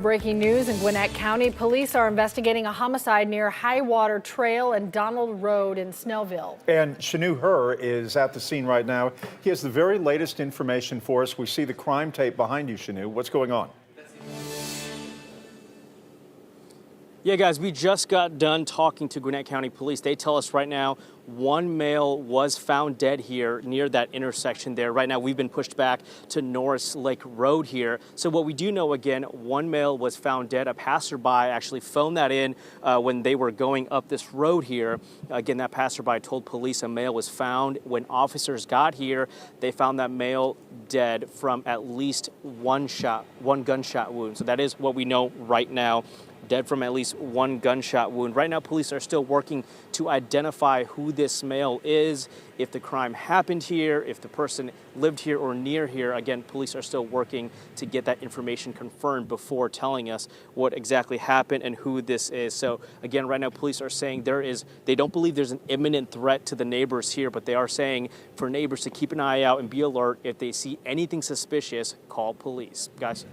Breaking news in Gwinnett County. Police are investigating a homicide near Highwater Trail and Donald Road in Snellville. And Shanu Hur is at the scene right now. He has the very latest information for us. We see the crime tape behind you, Shanu. What's going on? Yeah, guys, we just got done talking to Gwinnett County Police. They tell us right now one male was found dead here near that intersection there. Right now, we've been pushed back to Norris Lake Road here. So what we do know, again, one male was found dead. A passerby actually phoned that in when they were going up this road here. Again, that passerby told police a male was found. When officers got here, they found that male dead from at least one gunshot wound. So that is what we know right now. Dead from at least one gunshot wound. Right now, police are still working to identify who this male is, if the crime happened here, if the person lived here or near here. Again, police are still working to get that information confirmed before telling us what exactly happened and who this is. So again, right now, police are saying they don't believe there's an imminent threat to the neighbors here, but they are saying for neighbors to keep an eye out and be alert. If they see anything suspicious, call police. Guys.